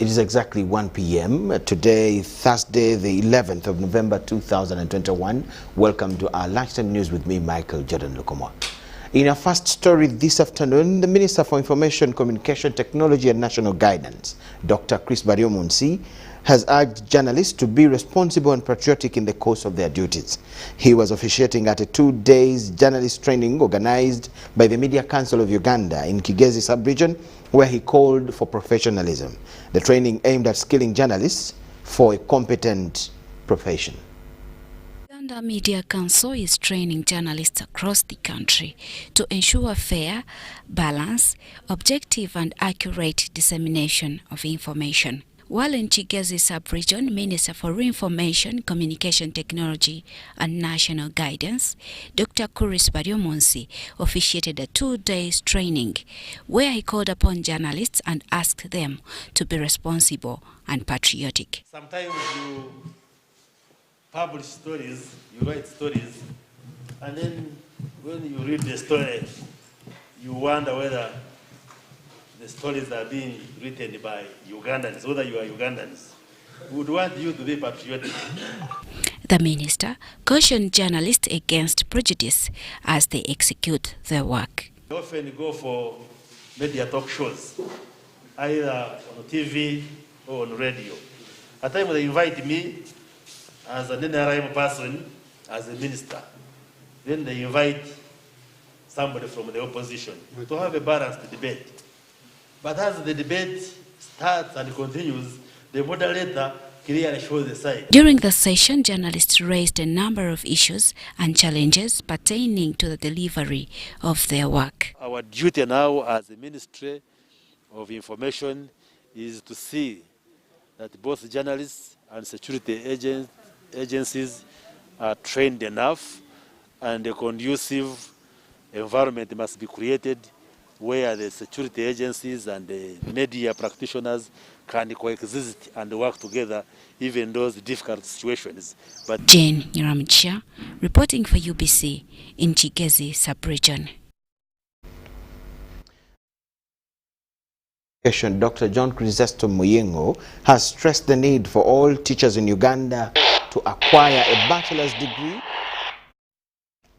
It is exactly 1 p.m. today, Thursday, the 11th of November 2021. Welcome to our Lunchtime News with me, Michael Jordan Lukomo. In our first story this afternoon, the Minister for Information, Communication Technology and National Guidance, Dr. Chris Baryomunsi, has urged journalists to be responsible and patriotic in the course of their duties. He was officiating at a 2-day journalist training organized by the Media Council of Uganda in Kigezi sub-region, where he called for professionalism. The training aimed at skilling journalists for a competent profession. The Media Council is training journalists across the country to ensure fair, balanced, objective and accurate dissemination of information. While in Kigezi sub-region, Minister for Information, Communication Technology and National Guidance, Dr. Chris Baryomunsi, officiated a 2-day training where he called upon journalists and asked them to be responsible and patriotic. Sometimes you publish stories, you write stories, and then when you read the story, you wonder whether the stories are being written by Ugandans, whether you are Ugandans. We would want you to be patriotic. The minister cautioned journalists against prejudice as they execute their work. I often go for media talk shows, either on TV or on radio. At times they invite me as an NRM person, as a minister. Then they invite somebody from the opposition to have a balanced debate. But as the debate starts and continues, the moderator clearly shows the side. During the session, journalists raised a number of issues and challenges pertaining to the delivery of their work. Our duty now as the Ministry of Information is to see that both journalists and security agencies are trained enough, and a conducive environment must be created where the security agencies and the media practitioners can coexist and work together even those difficult situations. But Jane Nyiramcha, reporting for UBC in Kigezi sub-region. Dr. John Chrysostom Muyengo has stressed the need for all teachers in Uganda to acquire a bachelor's degree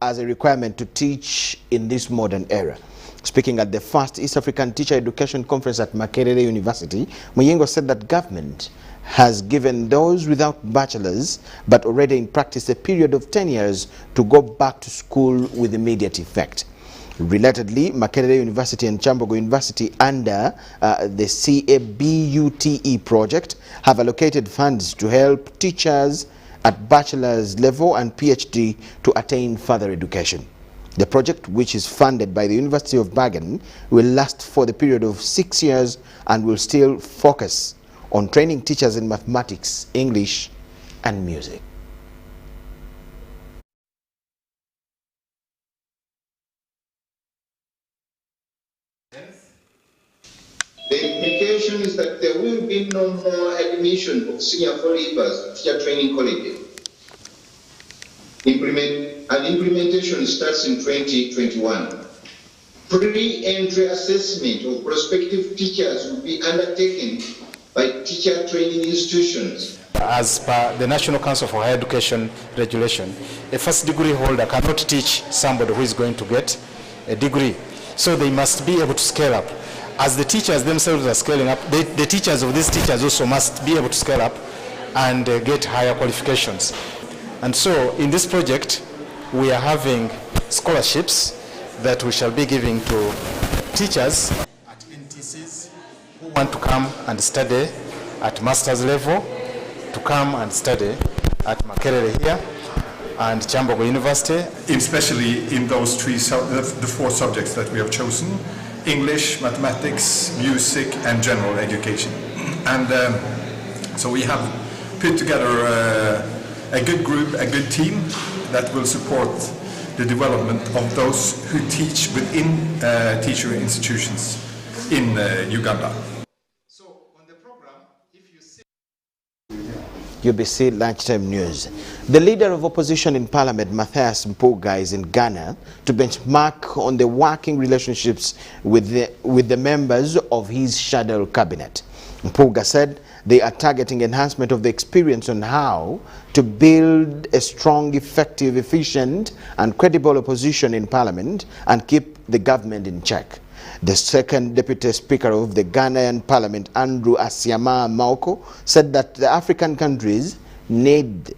as a requirement to teach in this modern era. Speaking at the first East African Teacher Education Conference at Makerere University, Muyengo said that government has given those without bachelors but already in practice a period of 10 years to go back to school with immediate effect. Relatedly, Makerere University and Chambogo University under the CABUTE project have allocated funds to help teachers at bachelor's level and PhD to attain further education. The project, which is funded by the University of Bergen, will last for the period of 6 years and will still focus on training teachers in mathematics, English, and music. The implication is that there will be no more admission of senior four-years teacher training colleges. Implementation starts in 2021. Pre-entry assessment of prospective teachers will be undertaken by teacher training institutions. As per the National Council for Higher Education regulation, a first degree holder cannot teach somebody who is going to get a degree. So they must be able to scale up. As the teachers themselves are scaling up, the teachers of these teachers also must be able to scale up and get higher qualifications. And so in this project, we are having scholarships that we shall be giving to teachers at NTCs who want to come and study at master's level, to come and study at Makerere here and Chambogo University. Especially in those the 4 subjects that we have chosen: English, mathematics, music, and general education. And so we have put together a good group, a good team that will support the development of those who teach within teacher institutions in Uganda. So on the program, if you see UBC Lunchtime News. The leader of opposition in Parliament, Mathias Mpuga, is in Ghana to benchmark on the working relationships with the members of his shadow cabinet. Mpuga said they are targeting enhancement of the experience on how to build a strong, effective, efficient and credible opposition in Parliament and keep the government in check. The second Deputy Speaker of the Ghanaian Parliament, Andrew Asiama Mauko, said that the African countries need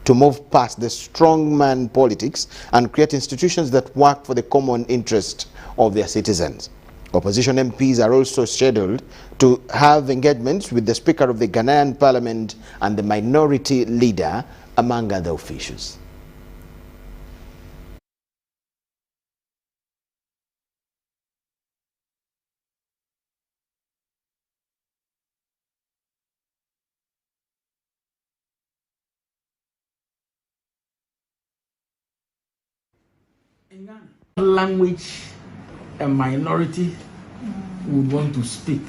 to move past the strongman politics and create institutions that work for the common interest of their citizens. Opposition MPs are also scheduled to have engagements with the Speaker of the Ghanaian Parliament and the Minority Leader, among other officials. Language a minority would want to speak.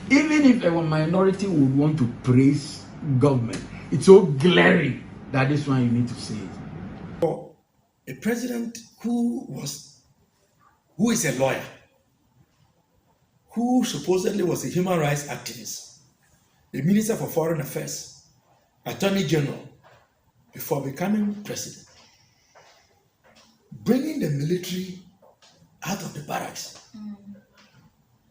Even if a minority would want to praise government, it's so glaring that this one you need to say it. For a president who is a lawyer, who supposedly was a human rights activist, the Minister for Foreign Affairs, Attorney General, before becoming president, bringing the military out of the barracks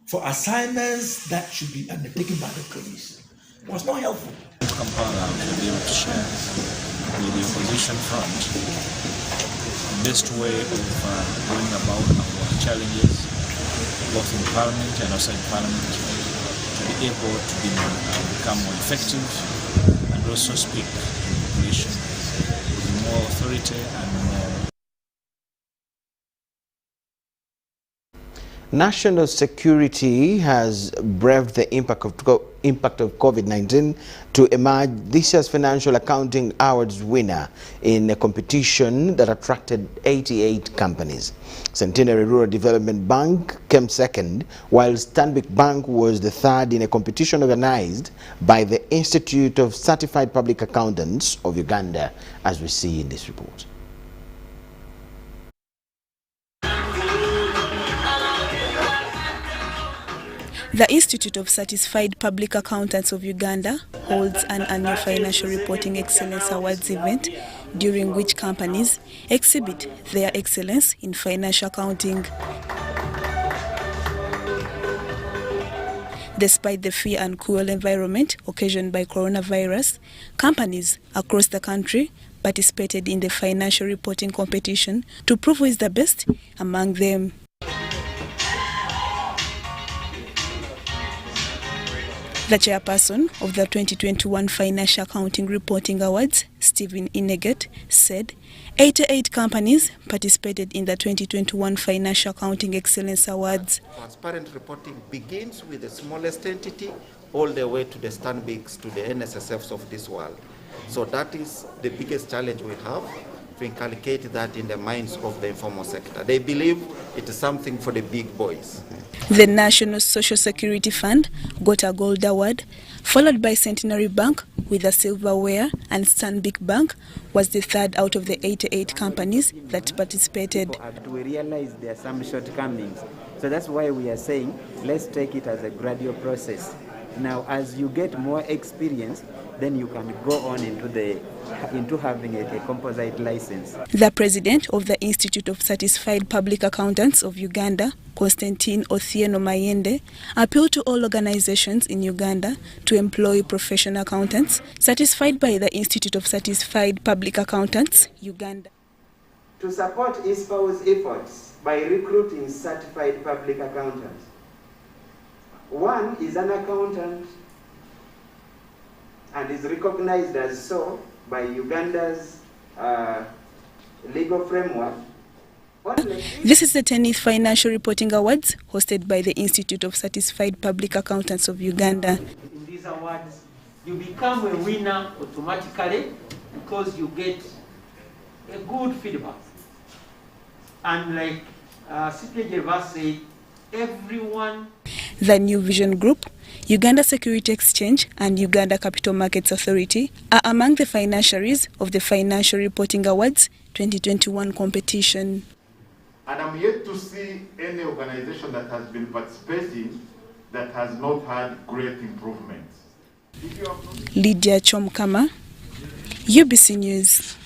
for assignments that should be undertaken by the police was not helpful. Kampala should be able to share with the opposition front the best way of going about our challenges, both in Parliament and outside Parliament, to be able to become more effective and also speak to the population with more authority and more. National security has braved the impact of COVID-19 to emerge this year's Financial Accounting Awards winner in a competition that attracted 88 companies. Centenary Rural Development Bank came second, while Stanbic Bank was the third in a competition organized by the Institute of Certified Public Accountants of Uganda, as we see in this report. The Institute of Certified Public Accountants of Uganda holds an annual Financial Reporting Excellence Awards event during which companies exhibit their excellence in financial accounting. Despite the fear and cruel environment occasioned by coronavirus, companies across the country participated in the financial reporting competition to prove who is the best among them. The chairperson of the 2021 Financial Accounting Reporting Awards, Stephen Ineget, said 88 companies participated in the 2021 Financial Accounting Excellence Awards. Transparent reporting begins with the smallest entity all the way to the Stanbics, to the NSSFs of this world. So that is the biggest challenge we have, to inculcate that in the minds of the informal sector. They believe it is something for the big boys. The National Social Security Fund got a gold award, followed by Centenary Bank with a silverware, and Stanbic Bank was the third out of the 88 companies that participated. We realize there are some shortcomings. So that's why we are saying, let's take it as a gradual process. Now, as you get more experience, then you can go on into having a composite license. The president of the Institute of Certified Public Accountants of Uganda, Constantine Othieno Mayende, appealed to all organizations in Uganda to employ professional accountants certified by the Institute of Certified Public Accountants, Uganda. To support ISPA's efforts by recruiting certified public accountants. One is an accountant and is recognized as so by Uganda's legal framework. This is the 10th Financial Reporting Awards hosted by the Institute of Certified Public Accountants of Uganda. In these awards, you become a winner automatically because you get a good feedback. And like CPA Gervas said, everyone. The New Vision Group, Uganda Security Exchange and Uganda Capital Markets Authority are among the financiaries of the Financial Reporting Awards 2021 competition. And I'm yet to see any organization that has been participating that has not had great improvements. Lydia Chomkama, UBC News.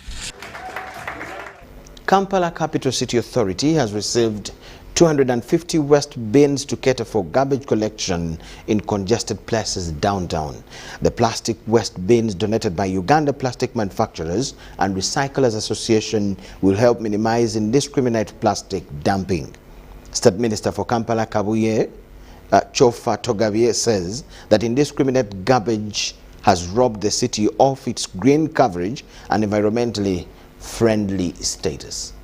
Kampala Capital City Authority has received 250 waste bins to cater for garbage collection in congested places downtown. The plastic waste bins donated by Uganda Plastic Manufacturers and Recyclers Association will help minimize indiscriminate plastic dumping. State Minister for Kampala Kabuye, Chofa Togabye, says that indiscriminate garbage has robbed the city of its green coverage and environmentally friendly status.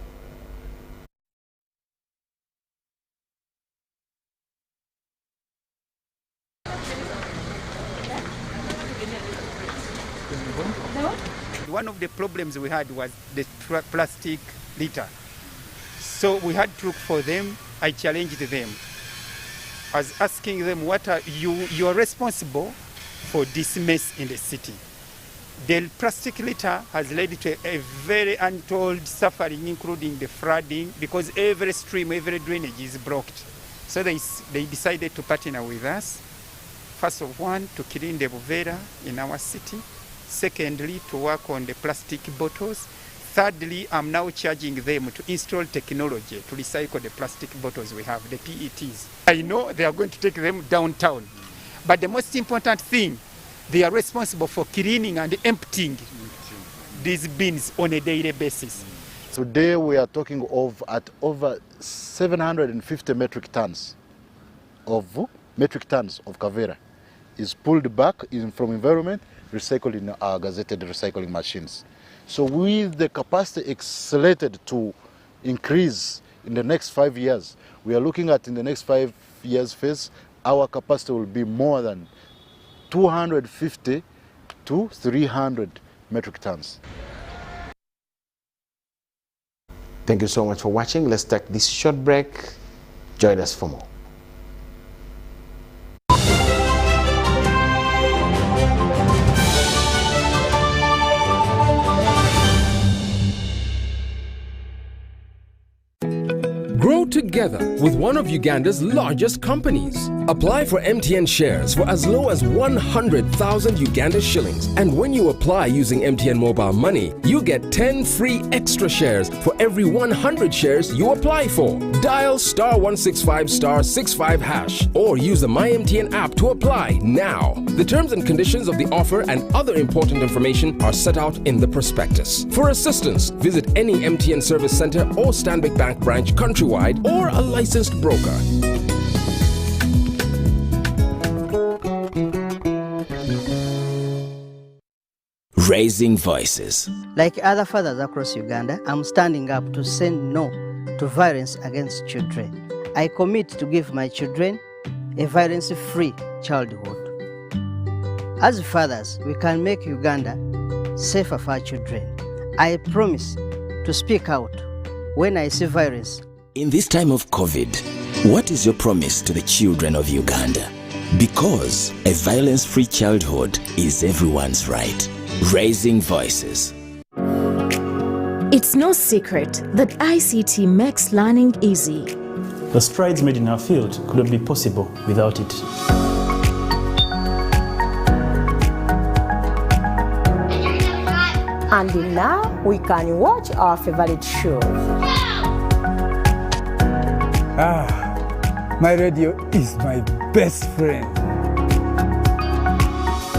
One of the problems we had was the plastic litter. So we had to look for them. I challenged them. I was asking them, what are you are responsible for this mess in the city. The plastic litter has led to a very untold suffering, including the flooding, because every stream, every drainage is blocked. So they decided to partner with us. First of all, to clean the Buvera in our city. Secondly, to work on the plastic bottles. Thirdly, I'm now charging them to install technology to recycle the plastic bottles we have, the PETs. I know they are going to take them downtown. But the most important thing, they are responsible for cleaning and emptying these bins on a daily basis. Today we are talking of at over 750 metric tons of Kavera is pulled back from environment, recycled in our gazetted recycling machines. So with the capacity accelerated to increase in the next 5 years, we are looking at in the next 5 years phase, our capacity will be more than 250 to 300 metric tons. Thank you so much for watching. Let's take this short break. Join us for more. Grow together with one of Uganda's largest companies. Apply for MTN shares for as low as 100,000 Uganda shillings. And when you apply using MTN Mobile Money, you get 10 free extra shares for every 100 shares you apply for. Dial *165*65# or use the MyMTN app to apply now. The terms and conditions of the offer and other important information are set out in the prospectus. For assistance, visit any MTN service center or Stanbic Bank branch countrywide or a licensed broker. Raising voices. Like other fathers across Uganda, I'm standing up to say no to violence against children. I commit to give my children a violence-free childhood. As fathers, we can make Uganda safer for our children. I promise to speak out when I see violence. In this time of COVID, what is your promise to the children of Uganda? Because a violence-free childhood is everyone's right. Raising voices. It's no secret that ICT makes learning easy. The strides made in our field couldn't be possible without it. And now we can watch our favorite shows. My radio is my best friend.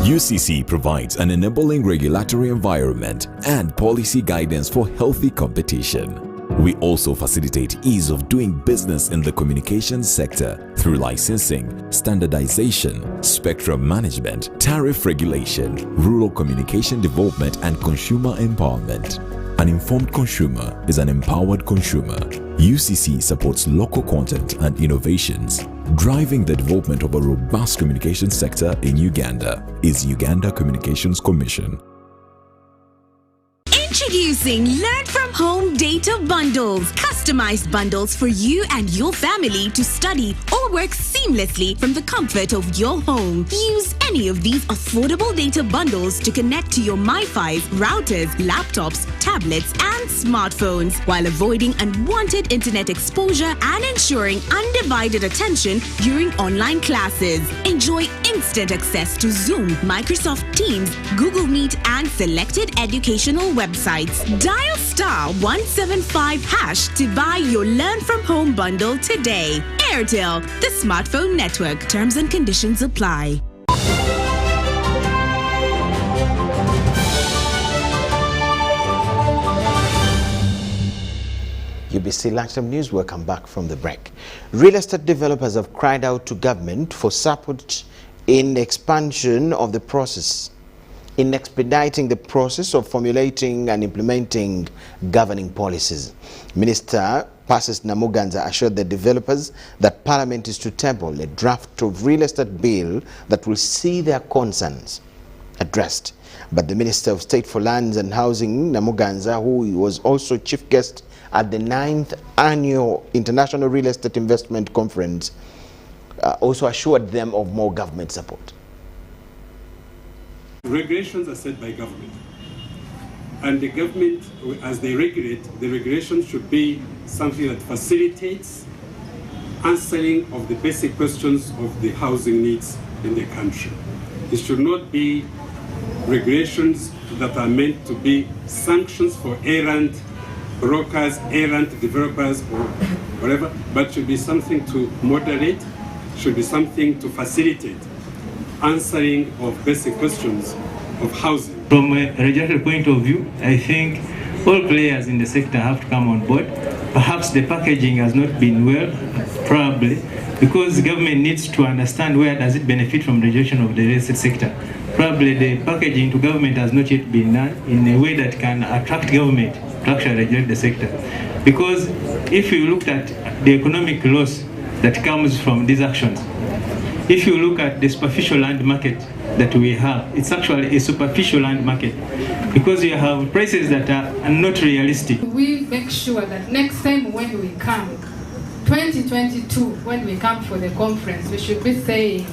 UCC provides an enabling regulatory environment and policy guidance for healthy competition. We also facilitate ease of doing business in the communications sector through licensing, standardization, spectrum management, tariff regulation, rural communication development, and consumer empowerment. An informed consumer is an empowered consumer. UCC supports local content and innovations. Driving the development of a robust communication sector in Uganda is Uganda Communications Commission. Introducing Learn From Home Data Bundles. customized bundles for you and your family to study or work seamlessly from the comfort of your home. Use any of these affordable data bundles to connect to your MiFi, routers, laptops, tablets, and smartphones while avoiding unwanted internet exposure and ensuring undivided attention during online classes. Enjoy instant access to Zoom, Microsoft Teams, Google Meet, and selected educational websites. Dial *175# to buy your Learn from Home bundle today. Airtel, the smartphone network. Terms and conditions apply. UBC Lunchtime News, welcome back from the break. Real estate developers have cried out to government for support in expansion of the process, in expediting the process of formulating and implementing governing policies. Minister Persis Namuganza assured the developers that Parliament is to table a draft of real estate bill that will see their concerns addressed. But the Minister of State for Lands and Housing, Namuganza, who was also chief guest at the 9th Annual International Real Estate Investment Conference, also assured them of more government support. Regulations are set by government, and the government, as they regulate, the regulations should be something that facilitates answering of the basic questions of the housing needs in the country. It should not be regulations that are meant to be sanctions for errant brokers, errant developers, or whatever, but should be something to moderate, should be something to facilitate answering of basic questions of housing. From a regulatory point of view, I think all players in the sector have to come on board. Perhaps the packaging has not been well, probably, because the government needs to understand where does it benefit from the regulation of the real estate sector. Probably the packaging to government has not yet been done in a way that can attract government to actually regulate the sector. Because if you look at the economic loss that comes from these actions, if you look at the superficial land market that we have, it's actually a superficial land market because you have prices that are not realistic. We make sure that next time when we come, 2022, when we come for the conference, we should be saying,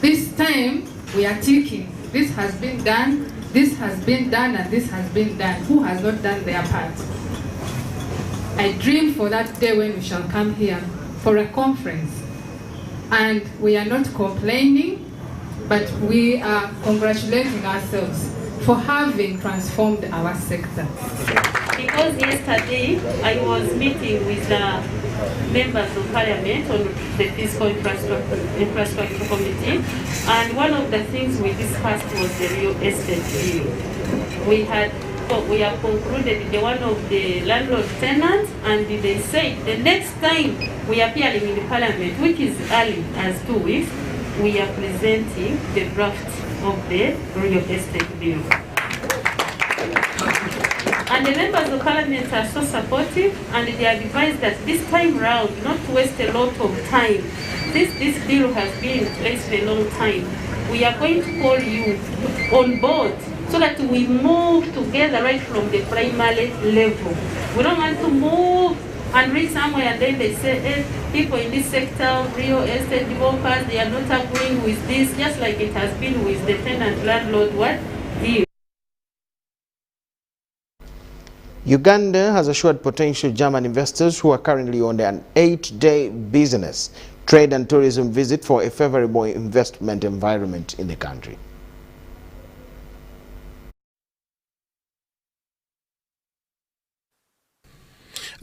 this time we are ticking, this has been done, this has been done, and this has been done. Who has not done their part? I dream for that day when we shall come here for a conference. And we are not complaining, but we are congratulating ourselves for having transformed our sector. Because yesterday I was meeting with members of Parliament on the Fiscal Infrastructure Committee, and one of the things we discussed was the real estate bill. We have concluded the one of the landlord tenants, and they said the next time we are appearing in the Parliament, which is early as 2 weeks, we are presenting the draft of the real estate bill. And the members of Parliament are so supportive, and they advise that this time round not to waste a lot of time. This bill has been in place for a long time. We are going to call you on board so that we move together right from the primary level. We don't want to move and reach somewhere and then they say, people in this sector, real estate developers, they are not agreeing with this, just like it has been with the tenant landlord deal. Uganda has assured potential German investors who are currently on an 8-day business, trade and tourism visit for a favorable investment environment in the country.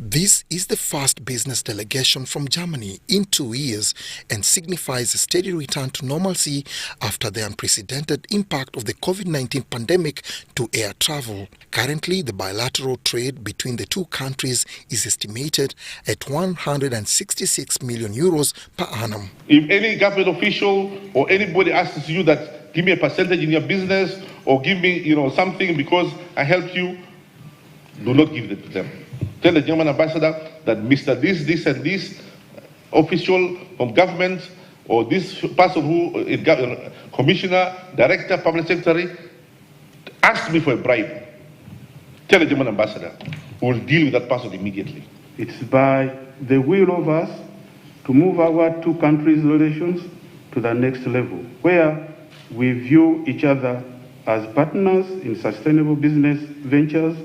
This is the first business delegation from Germany in 2 years and signifies a steady return to normalcy after the unprecedented impact of the COVID-19 pandemic to air travel. Currently, the bilateral trade between the two countries is estimated at 166 million euros per annum. If any government official or anybody asks you that, give me a percentage in your business or give me, something because I helped you, do not give it to them. Tell the German ambassador that Mr. This and this official from government or this person who is commissioner, director, public secretary asked me for a bribe. Tell the German ambassador. We will deal with that person immediately. It's by the will of us to move our two countries' relations to the next level, where we view each other as partners in sustainable business ventures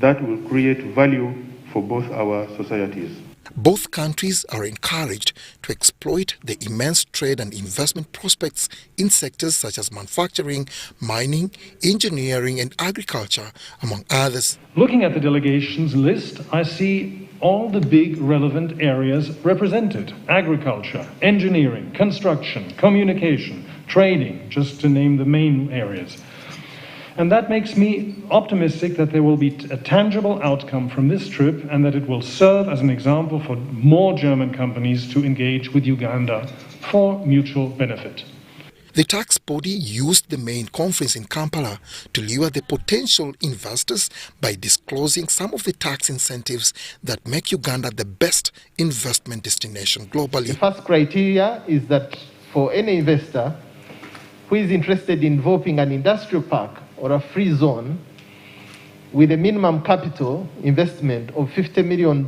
that will create value for both our societies. Both countries are encouraged to exploit the immense trade and investment prospects in sectors such as manufacturing, mining, engineering and agriculture, among others. Looking at the delegations list, I see all the big relevant areas represented: agriculture, engineering, construction, communication, trading, just to name the main areas. And that makes me optimistic that there will be a tangible outcome from this trip and that it will serve as an example for more German companies to engage with Uganda for mutual benefit. The tax body used the main conference in Kampala to lure the potential investors by disclosing some of the tax incentives that make Uganda the best investment destination globally. The first criteria is that for any investor who is interested in developing an industrial park or a free zone with a minimum capital investment of $50 million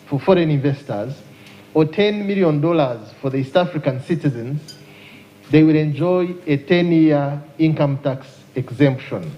for foreign investors or $10 million for the East African citizens, they will enjoy a 10-year income tax exemption.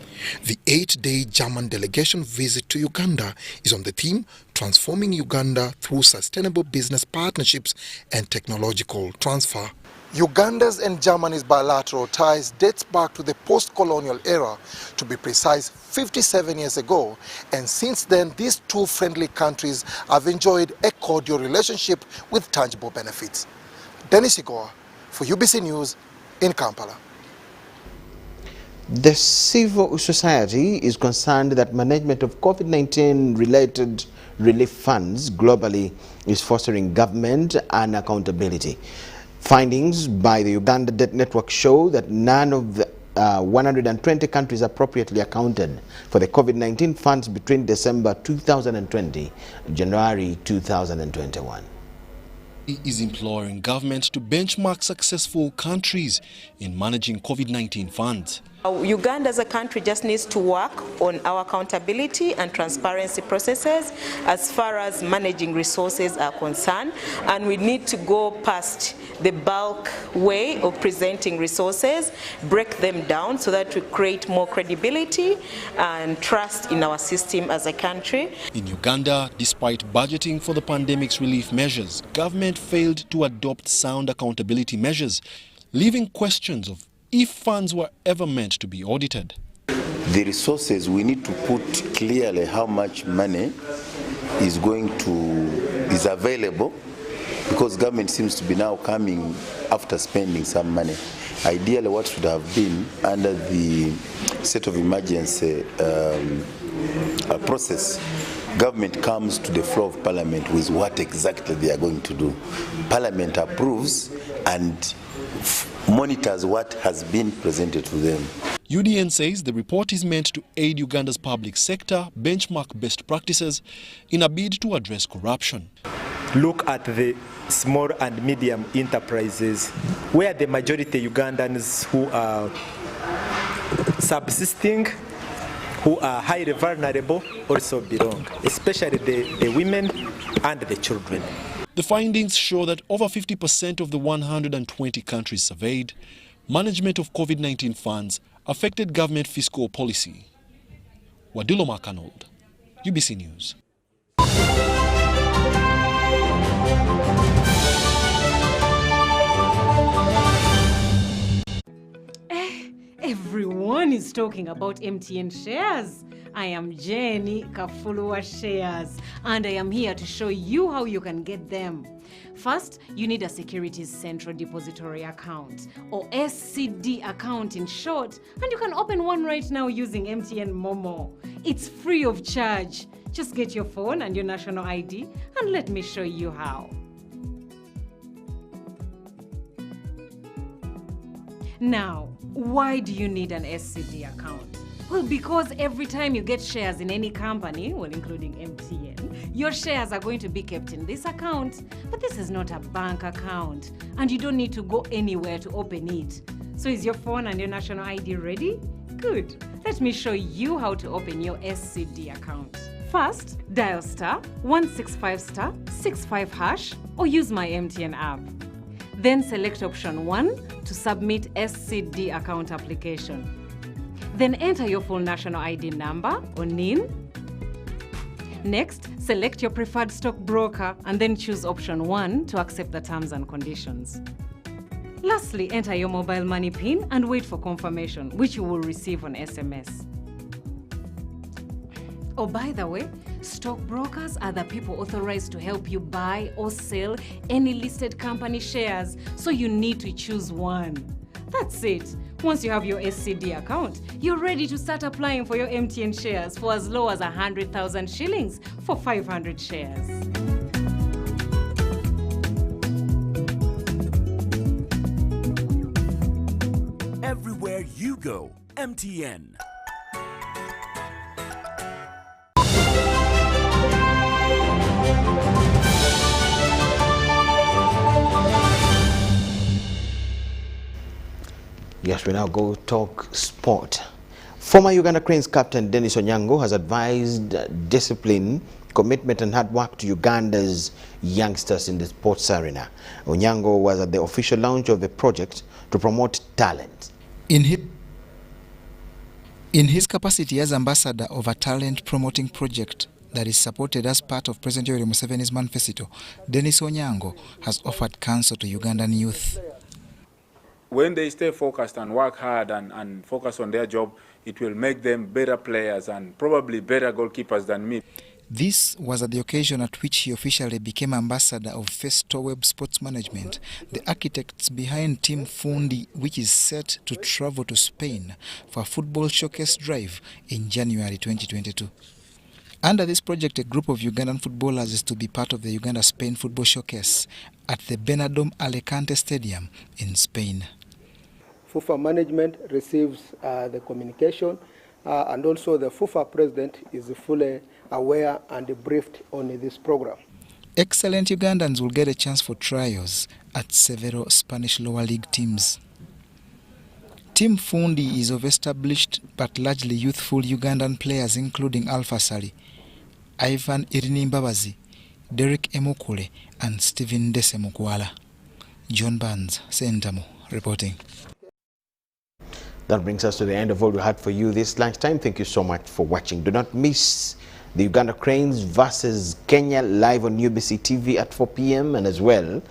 The 8-day German delegation visit to Uganda is on the theme Transforming Uganda through Sustainable Business Partnerships and Technological Transfer. Uganda's and Germany's bilateral ties dates back to the post-colonial era, to be precise 57 years ago, and since then these two friendly countries have enjoyed a cordial relationship with tangible benefits. Dennis Igoa for UBC News in Kampala. The civil society is concerned that management of COVID-19 related relief funds globally is fostering government and accountability. Findings by the Uganda Debt Network show that none of the 120 countries appropriately accounted for the COVID-19 funds between December 2020 and January 2021. He is imploring governments to benchmark successful countries in managing COVID-19 funds. Uganda as a country just needs to work on our accountability and transparency processes as far as managing resources are concerned, and we need to go past the bulk way of presenting resources, break them down so that we create more credibility and trust in our system as a country. In Uganda, despite budgeting for the pandemic's relief measures, government failed to adopt sound accountability measures, leaving questions of if funds were ever meant to be audited. The resources, we need to put clearly how much money is available, because government seems to be now coming after spending some money. Ideally, what should have been under the state of emergency process, government comes to the floor of parliament with what exactly they are going to do. Parliament approves and monitors what has been presented to them. UDN says the report is meant to aid Uganda's public sector benchmark best practices in a bid to address corruption. Look at the small and medium enterprises, where the majority of Ugandans who are subsisting, who are highly vulnerable, also belong, especially the women and the children. The findings show that over 50% of the 120 countries surveyed, management of COVID-19 funds affected government fiscal policy. Wadilo Makanold, UBC News. Everyone is talking about MTN shares. I am Jenny Kafulua Shares, and I am here to show you how you can get them. First, you need a Securities Central Depository account, or SCD account in short, and you can open one right now using MTN Momo. It's free of charge. Just get your phone and your national ID, and let me show you how. Now, why do you need an SCD account? Well, because every time you get shares in any company, well, including MTN, your shares are going to be kept in this account. But this is not a bank account, and you don't need to go anywhere to open it. So is your phone and your national ID ready? Good. Let me show you how to open your SCD account. First, dial star 165 star 65 hash or use my MTN app. Then select option 1 to submit SCD account application. Then enter your full national ID number or NIN. Next, select your preferred stockbroker and then choose option 1 to accept the terms and conditions. Lastly, enter your mobile money PIN and wait for confirmation, which you will receive on SMS. Oh, by the way, stockbrokers are the people authorized to help you buy or sell any listed company shares, so you need to choose one. That's it. Once you have your SCD account, you're ready to start applying for your MTN shares for as low as 100,000 shillings for 500 shares. Everywhere you go, MTN. Yes, we now go talk sport. Former Uganda Cranes captain Dennis Onyango has advised discipline, commitment and hard work to Uganda's youngsters in the sports arena. Onyango was at the official launch of the project to promote talent. In his capacity as ambassador of a talent promoting project that is supported as part of President Yoweri Museveni's manifesto, Dennis Onyango has offered counsel to Ugandan youth. When they stay focused and work hard and focus on their job, it will make them better players and probably better goalkeepers than me. This was at the occasion at which he officially became ambassador of Festo Web Sports Management, the architects behind Team Fundi, which is set to travel to Spain for a football showcase drive in January 2022. Under this project, a group of Ugandan footballers is to be part of the Uganda-Spain football showcase at the Benadom Alicante Stadium in Spain. FUFA management receives the communication and also the FUFA president is fully aware and briefed on this program. Excellent Ugandans will get a chance for trials at several Spanish lower league teams. Team Fundi is of established but largely youthful Ugandan players including Alpha Sali, Ivan Irinimbabazi, Derek Emukule and Stephen Desemukwala. John Barnes, Sentamo, reporting. That brings us to the end of all we had for you this lunchtime. Thank you so much for watching. Do not miss the Uganda Cranes versus Kenya live on UBC TV at 4 p.m. and as well,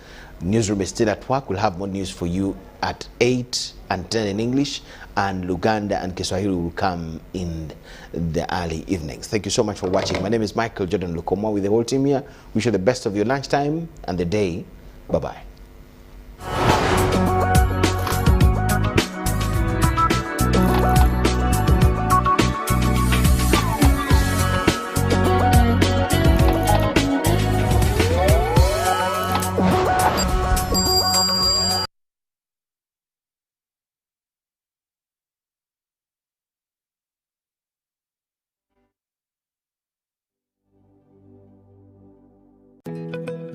Newsroom is still at work. We'll have more news for you at 8 and 10 in English, and Luganda and Kiswahili will come in the early evenings. Thank you so much for watching. My name is Michael Jordan Lukoma with the whole team here. Wish you the best of your lunchtime and the day. Bye-bye.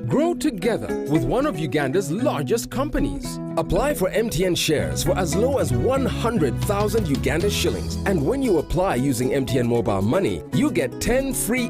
Grow together with one of Uganda's largest companies. Apply for MTN shares for as low as 100,000 Uganda shillings. And when you apply using MTN Mobile Money, you get 10 free